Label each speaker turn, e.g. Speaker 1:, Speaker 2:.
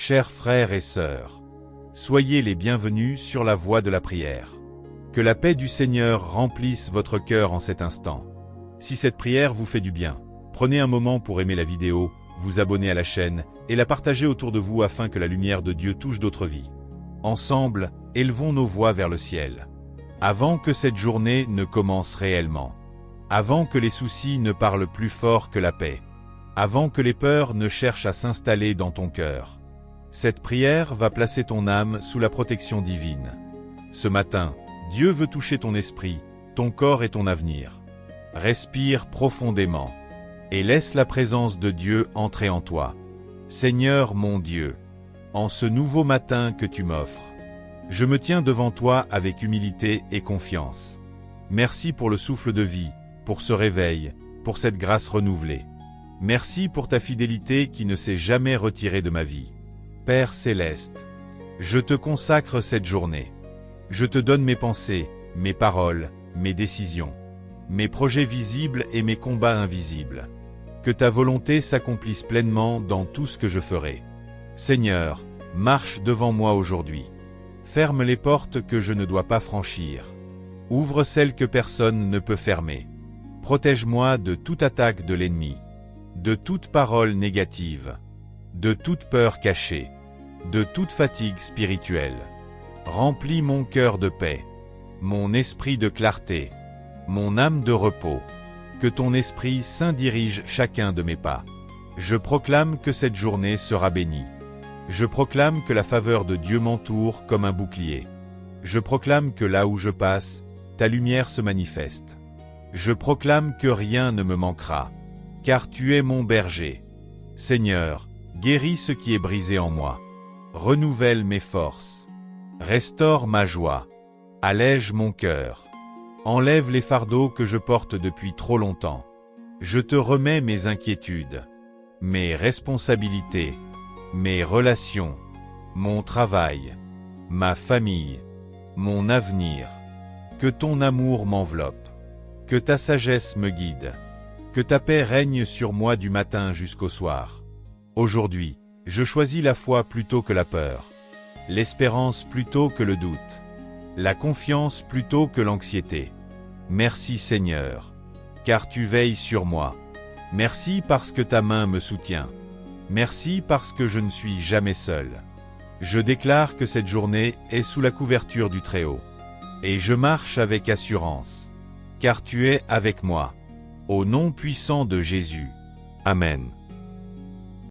Speaker 1: Chers frères et sœurs, soyez les bienvenus sur la voie de la prière. Que la paix du Seigneur remplisse votre cœur en cet instant. Si cette prière vous fait du bien, prenez un moment pour aimer la vidéo, vous abonner à la chaîne et la partager autour de vous afin que la lumière de Dieu touche d'autres vies. Ensemble, élevons nos voix vers le ciel. Avant que cette journée ne commence réellement. Avant que les soucis ne parlent plus fort que la paix. Avant que les peurs ne cherchent à s'installer dans ton cœur. Cette prière va placer ton âme sous la protection divine. Ce matin, Dieu veut toucher ton esprit, ton corps et ton avenir. Respire profondément et laisse la présence de Dieu entrer en toi. Seigneur mon Dieu, en ce nouveau matin que tu m'offres, je me tiens devant toi avec humilité et confiance. Merci pour le souffle de vie, pour ce réveil, pour cette grâce renouvelée. Merci pour ta fidélité qui ne s'est jamais retirée de ma vie. Père céleste, je te consacre cette journée. Je te donne mes pensées, mes paroles, mes décisions, mes projets visibles et mes combats invisibles. Que ta volonté s'accomplisse pleinement dans tout ce que je ferai. Seigneur, marche devant moi aujourd'hui. Ferme les portes que je ne dois pas franchir. Ouvre celles que personne ne peut fermer. Protège-moi de toute attaque de l'ennemi, de toute parole négative, de toute peur cachée, de toute fatigue spirituelle. Remplis mon cœur de paix, mon esprit de clarté, mon âme de repos. Que ton Esprit Saint dirige chacun de mes pas. Je proclame que cette journée sera bénie. Je proclame que la faveur de Dieu m'entoure comme un bouclier. Je proclame que là où je passe, ta lumière se manifeste. Je proclame que rien ne me manquera, car tu es mon berger. Seigneur, guéris ce qui est brisé en moi. Renouvelle mes forces. Restaure ma joie. Allège mon cœur. Enlève les fardeaux que je porte depuis trop longtemps. Je te remets mes inquiétudes, mes responsabilités, mes relations, mon travail, ma famille, mon avenir. Que ton amour m'enveloppe, que ta sagesse me guide, que ta paix règne sur moi du matin jusqu'au soir. Aujourd'hui, je choisis la foi plutôt que la peur, l'espérance plutôt que le doute, la confiance plutôt que l'anxiété. Merci Seigneur, car tu veilles sur moi. Merci parce que ta main me soutient. Merci parce que je ne suis jamais seul. Je déclare que cette journée est sous la couverture du Très-Haut. Et je marche avec assurance, car tu es avec moi. Au nom puissant de Jésus. Amen.